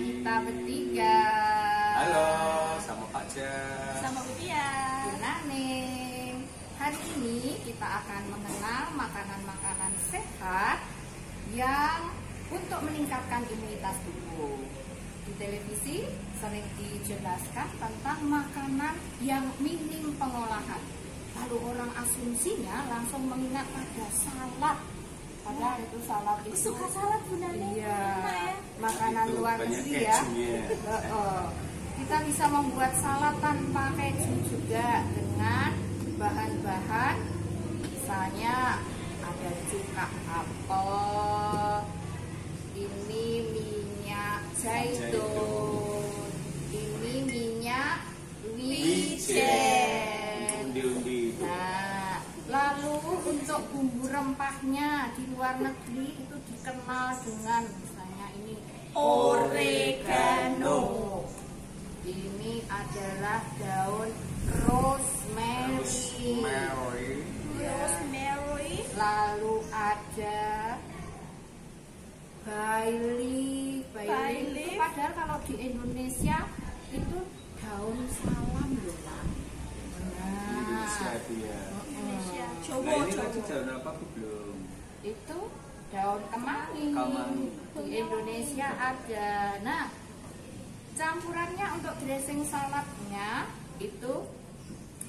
kita bertiga. Halo, sama Pak Jan. Sama Butia. Naning. Hari ini kita akan mengenal makanan-makanan sehat yang untuk meningkatkan imunitas tubuh. Di televisi sering dijelaskan tentang makanan yang minim pengolahan. Lalu orang asumsinya langsung mengingat pada salad. Padahal itu salad itu Suka salad Bunda Neng. iya, Enak ya. makanan Itu luar banyak negeri ya. kejunya. Kita bisa membuat salad tanpa keju juga dengan bahan-bahan misalnya ada cuka apel, ini minyak zaitun, ini minyak wijen. Undi-undi itu. Nah, lalu untuk bumbu rempahnya di luar negeri itu dikenal dengan misalnya ini Oregano. Ini adalah daun rosemary. Rosemary. Lalu ada bay leaf. Bay Itu leaf. padahal kalau di Indonesia itu daun salam loh, Pak. Indonesia itu ya. Indonesia. Nah Coba ini tadi coba. daun apa Bu belum? Itu daun kemangi. Kemangi. Di Indonesia ada. Nah, campurannya untuk dressing saladnya itu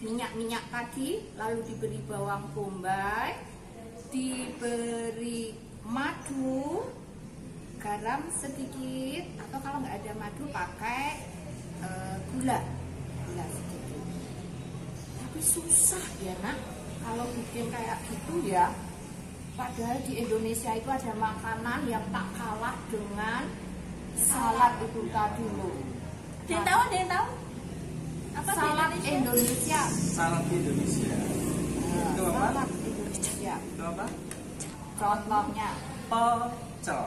minyak-minyak tadi, lalu diberi bawang bombay, diberi madu, garam sedikit, atau kalau nggak ada madu pakai gula sedikit. Tapi susah ya nak, kalau bikin kayak gitu ya. Padahal di Indonesia itu ada makanan yang tak kalah dengan salad itu tadi loh. Ada yang tahu? Ada yang tahu? Apa di Salad Indonesia. Salad Indonesia. Itu apa? Salad Indonesia. Itu apa? Contohnya Pecel.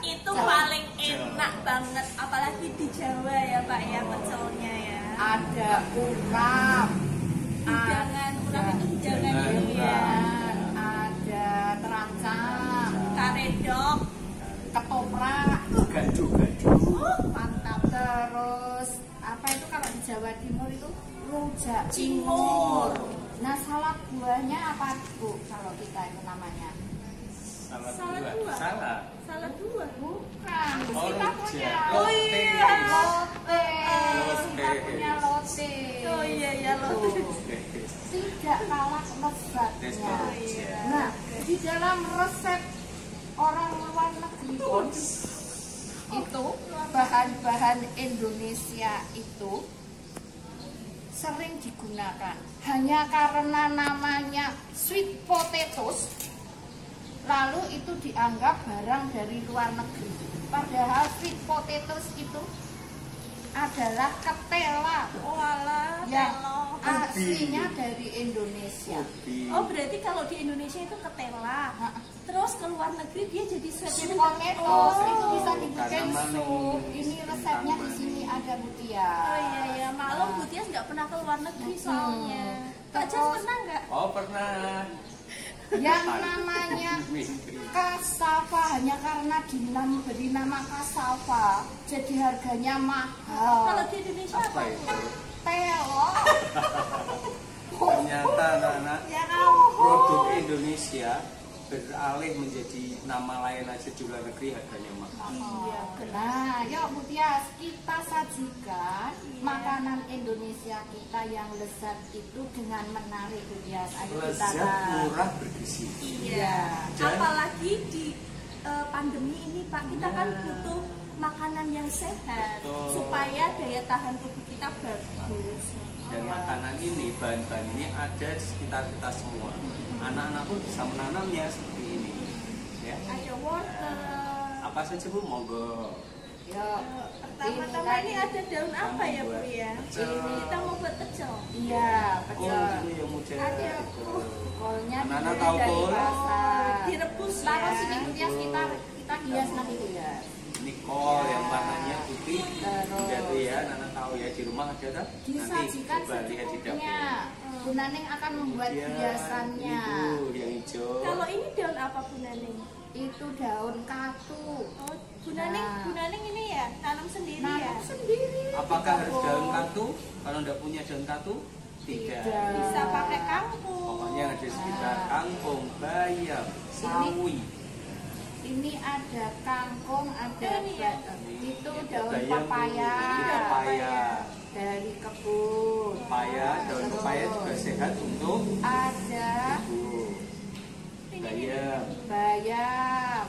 Itu paling enak banget, apalagi di Jawa ya Pak ya, pecelnya ya. ada ukap, Hidangan, urap itu hidangan Hidangan. ya. ada terancam, Karedok. ketoprak, Gaduh-gaduh. mantap. Terus apa itu kalau di Jawa Timur itu rujak Cingur. Nah, salad buahnya apa Bu kalau kita itu namanya? Salad Salad buah. Salad. Salad dua. Bukan, Oh, kita rujak. punya Oh iya. lote. Kita Lote. punya lote. Oh iya ya loh. Tidak kalah lezatnya. Iya. Nah, di dalam resep orang luar negeri pun itu bahan-bahan Indonesia itu sering digunakan hanya karena namanya sweet potatoes, lalu itu dianggap barang dari luar negeri. Padahal sweet potatoes itu adalah ketela Oh alah, yang telo. aslinya dari Indonesia. Oh berarti kalau di Indonesia itu ketela, terus ke luar negeri dia jadi Sweet sweet potatoes itu bisa Oh, dibikin karena sup. manis. Ini resepnya di sini ada Butia. Oh iya ya, maklum Bu Tias nggak pernah ke luar negeri soalnya. Pak Jas Terus- pernah nggak? Oh pernah. Yang namanya cassava hanya karena diberi nama cassava jadi harganya Kalau mahal. di Indonesia Apa apa? itu? Telo. Ternyata anak-anak Ya ampun. produk Indonesia beralih menjadi nama lain aja di luar negeri harganya mahal. Iya, Nah, yuk Bu Tias, kita sajikan makanan Indonesia kita yang lezat itu dengan menarik Bu Tias. Ayo kita Lezat, murah, bergizi. Iya. Dan- Apalagi di pandemi ini Pak, kita kan butuh makanan yang sehat Betul. supaya daya tahan tubuh kita bagus. Dan makanan ini, bahan-bahan ini ada di sekitar kita semua. Anak-anak pun bisa menanamnya seperti ini. Ya. Ada wortel. Apa saja Bu? Monggo. Yuk. Pertama-tama ini ada daun apa ya Bu ya? Pecel. Kita mau buat pecel. Iya, Kol betul. juga yang muda. Ada. Kolnya Anak-anak dibeli tahu dari kol? pasar. Direbus ya. Taruh sini Bu Tias, kita hias nanti Bu Tias. Ini kol yang warnanya putih. Terus. Jadi ya, anak tahu ya di rumah ada tak? Nanti Disajikan coba lihat di dapur. secukupnya. Bu Naning akan membuat Kemudian hiasannya. ini Bu, yang hijau. Kalau ini daun apa Bu Naneng? Itu daun katu. Oh, Bu Bunaning ini ya tanam sendiri ya. Nanam sendiri. Apakah di harus kebun. daun katu? Kalau nggak punya daun katu, tidak. Bisa pakai kangkung. Pokoknya yang ada sekitar kangkung, bayam, sawi. Ini ada kangkung, ada Ini ya. itu Ini daun bayam, pepaya ini pepaya. dari kebun. Pepaya, daun Terus pepaya juga sehat untuk ada tubuh. Bayam. bayam,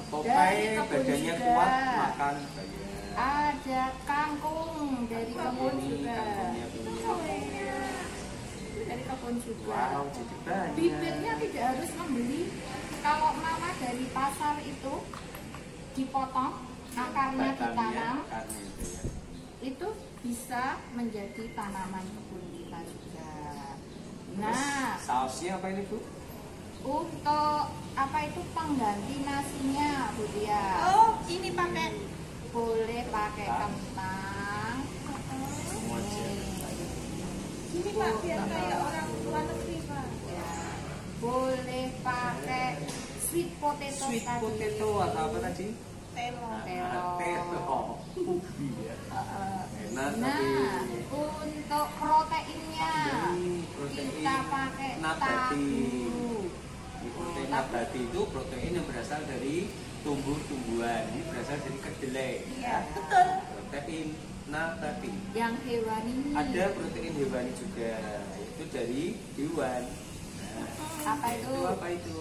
Nah, Dari Popeye kebun badannya juga. kuat makan bayam. ada kangkung dari kebun Ini juga. kangkungnya ini. Dari kebun juga. Wow, jadi banyak. Bibitnya tidak harus membeli. Kalau mama dari pasar itu dipotong, akarnya ditanam, akarnya itu ya. itu bisa menjadi tanaman kebun kita juga. Terus, Nah, sausnya apa ini Bu? untuk apa itu pengganti nasinya, Bu Dia? Oh, ini pakai. Boleh pakai kentang. Semua Nih, Ini Pak biar kayak orang luar negeri Pak. ya. Boleh pakai sweet potato Sweet tadi. potato atau apa tadi? Telo. Telo. Ubi ya. Enak Nah, tapi untuk proteinnya Ini protein kita pakai nabati. tahu. Ini protein nabati itu protein yang berasal dari tumbuh-tumbuhan. Ini berasal dari kedelai. Iya, betul. Protein nabati. Yang hewani Ada protein hewani juga, yaitu dari hewan. Nah, apa itu? apa itu?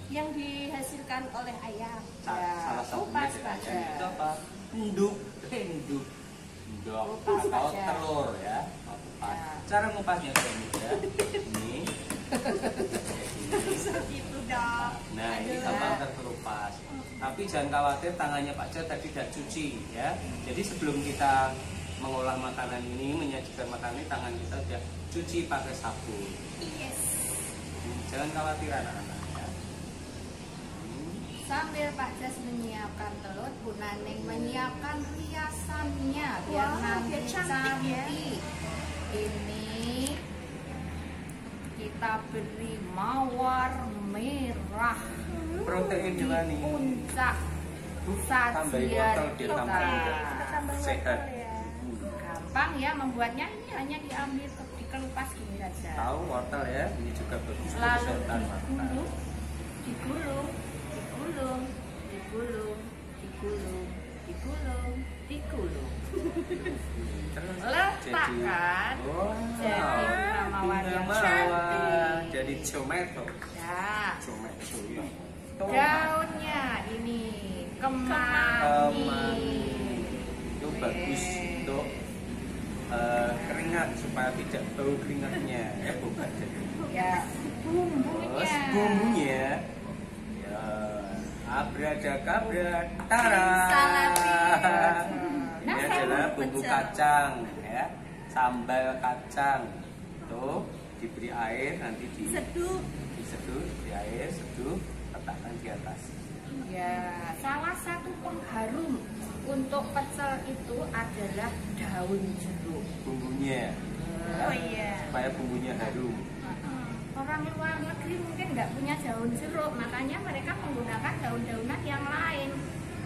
Yang dihasilkan oleh ayam. Ya, Salah satunya kupas dari saja. ayam itu apa? Enduk, enduk, endok Kupas atau saja. telur ya. Kupas. Ya. Cara ngupasnya sudah mudah. Ini. Gitu dong. Nah, ini Aduh. gampang terkelupas. Tapi jangan khawatir, tangannya Pak Jo tadi sudah cuci ya. Jadi sebelum kita mengolah makanan ini, menyajikan makanan ini, tangan kita sudah cuci pakai sabun. Yes. Jangan khawatir anak-anak ya. Sambil Pak Jas menyiapkan telur, Bu Naning menyiapkan hiasannya biar Wah, nanti biar cantik ya. cantik. Ini kita beri mawar merah. Protein juga nih. Puncak Tambahin sajian wortel dia kita. tambahin. Kita tambah Sehat. wortel ya. Gampang ya membuatnya, ini hanya diambil dikelupas gini saja. Tahu wortel ya, ini juga bagus untuk Lalu kesehatan mata. digulung, digulung, digulung, digulung, digulung, digulung, digulung. Terus Letakkan. Jadi bunga mawar bunga yang mawar. cantik. Jadi tomato, Ya, tomato ya. daunnya ini kemangi. Kemangi. Itu bagus untuk keringat supaya tidak bau keringatnya ya bukan jadi. Ya, Terus bumbunya. bumbunya ya abradakabra tara. Nah, Ini saya adalah mau bumbu pecel. kacang ya, sambal kacang. Tuh diberi air nanti Seduh. diseduh, diberi air, seduh, letakkan di atas. Ya, salah satu pengharum untuk pecel itu adalah daun jeruk. Bumbunya Oh iya. supaya bumbunya harum. Orang luar negeri mungkin nggak punya daun jeruk, makanya mereka menggunakan daun-daunan yang lain.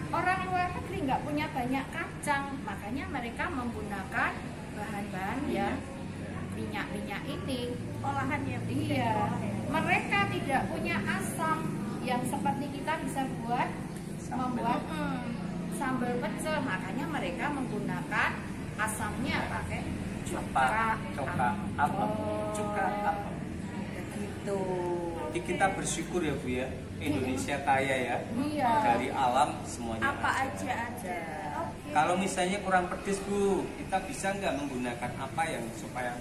Orang luar negeri nggak punya banyak kacang, makanya mereka menggunakan bahan-bahan ya minyak-minyak ini. Olahannya. Iya, mereka tidak punya asam yang seperti kita bisa buat membuat sambal pecel, makanya mereka menggunakan asamnya pakai cuka Cuka apa? Cuka apa? begitu. Jadi kita bersyukur ya Bu ya, Indonesia kaya ya. Iya. Dari alam semuanya. Apa ada. aja ada. Oke. Kalau misalnya kurang pedes Bu, kita bisa nggak menggunakan apa yang supaya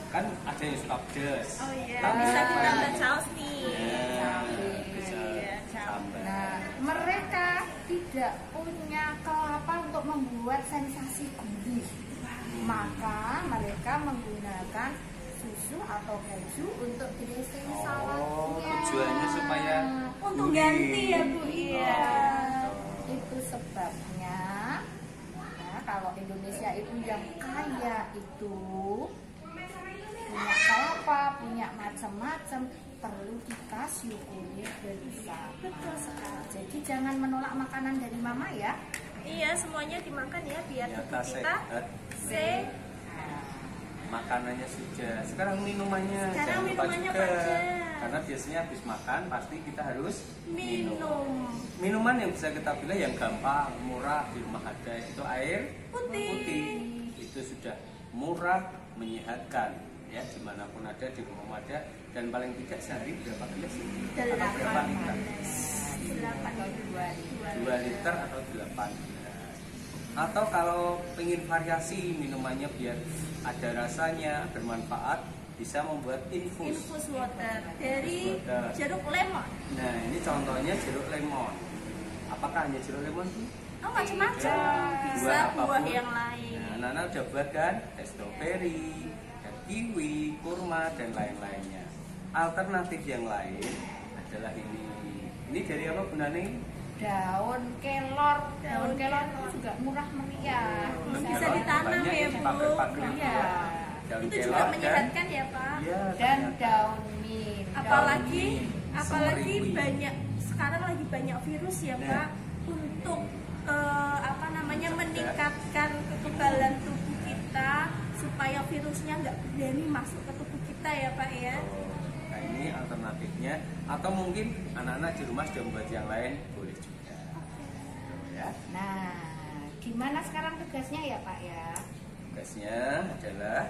kan ada yang suka pedes. Oh iya. Tapi Bisa supaya- ditambah saus nih. Ya, bisa Iya, sambal. Nah, mereka tidak punya kelapa untuk membuat sensasi gurih. Maka mereka menggunakan susu atau keju untuk dressing Oh, saladnya. tujuannya supaya Untuk gurih. ganti ya Bu. Iya. Itu sebabnya ya, kalau Indonesia itu yang kaya itu punya kelapa, punya macam-macam, perlu kita syukuri bersama. Betul sekali. Jadi jangan menolak makanan dari mama ya. Iya, semuanya dimakan ya biar Ya, tubuh kita sehat. sehat. Makanannya sudah, sekarang minumannya Sekarang jangan lupa minumannya juga. Pak Jan. Karena biasanya habis makan pasti kita harus Minum Minuman yang bisa kita pilih yang gampang, murah, di rumah ada itu air putih. Itu sudah murah, menyehatkan ya, dimanapun ada, di rumah ada, dan paling tidak sehari berapa gelas sih? Atau berapa liter? 2 liter atau 8 gelas. Atau kalau pengen variasi minumannya biar ada rasanya, bermanfaat, bisa membuat infus. Infus water dari Infus water. jeruk lemon. Nah, ini contohnya jeruk lemon. Apakah hanya jeruk lemon sih? Oh, macam-macam. Bisa Buah buah apapun. yang lain. Nah, Nana udah buat kan? Ada strawberry, ada kiwi, kurma, dan lain-lainnya. Alternatif yang lain adalah ini. Ini dari apa Bu Nani? Daun kelor. Daun kelor itu juga murah meriah. Bisa ditanam banyak ya, yang Bu. dipakai-pakai. Iya. Daun Itu kelor juga menyehatkan ya, Pak. Iya, Dan ternyata. daun mint. Apalagi Semeriwi. banyak sekarang lagi banyak virus ya, Nah. Pak, untuk meningkatkan kekebalan tubuh kita supaya virusnya nggak berani masuk ke tubuh kita ya, Pak ya. Nah, ini alternatifnya. Atau mungkin anak-anak di rumah sudah membuat yang lain, boleh juga. Ya. Nah, gimana sekarang tugasnya ya Pak ya? Tugasnya adalah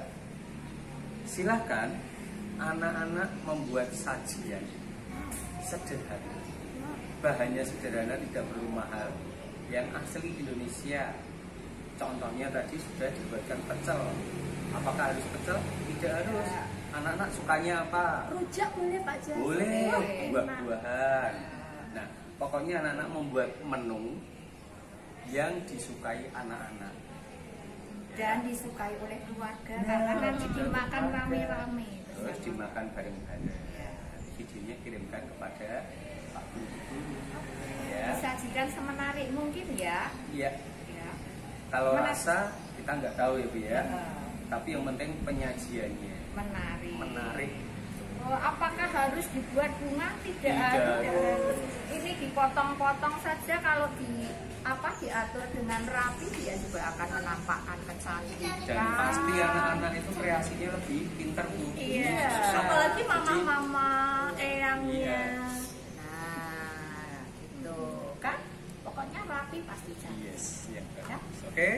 silahkan anak-anak membuat sajian sederhana. Bahannya sederhana, tidak perlu mahal, yang asli Indonesia. Contohnya tadi sudah dibuatkan pecel. Apakah harus pecel? Tidak harus. Anak-anak sukanya apa? Rujak boleh Pak Jas? Boleh, Wah, enak. buah-buahan. Nah, pokoknya anak-anak membuat menu yang disukai anak-anak. Dan disukai oleh keluarga Nah, karena nanti juga dimakan keluarga. rame-rame. Terus dimakan bareng-bareng. Videonya kirimkan kepada Pak Guru. Ya. Disajikan semenarik mungkin ya. Iya. Ya. Kalau Menarik. rasa kita nggak tahu ya Bu ya. Eh, Tapi yang penting penyajiannya menarik. menarik. Oh, apakah harus dibuat bunga? Tidak Tidak. harus. Ini dipotong-potong saja kalau diatur dengan rapi dia juga akan menampakkan kecantikan. Dan pasti anak-anak itu kreasinya lebih pintar Bu. Iya. Iya. Apalagi mama-mama eyangnya. Iya. Nah, gitu kan? Pokoknya rapi pasti cantik. Yes, ya. Ya. Oke.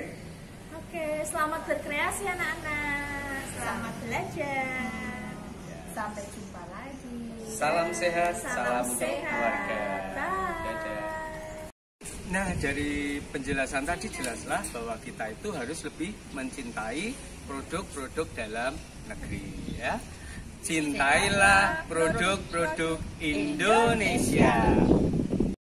Oke, selamat berkreasi anak-anak. Selamat belajar. Sampai jumpa lagi. Salam sehat, Salam salam untuk sehat. keluarga. Bye. Dadah. Nah, dari penjelasan tadi jelaslah bahwa kita itu harus lebih mencintai produk-produk dalam negeri ya. Cintailah produk-produk Indonesia.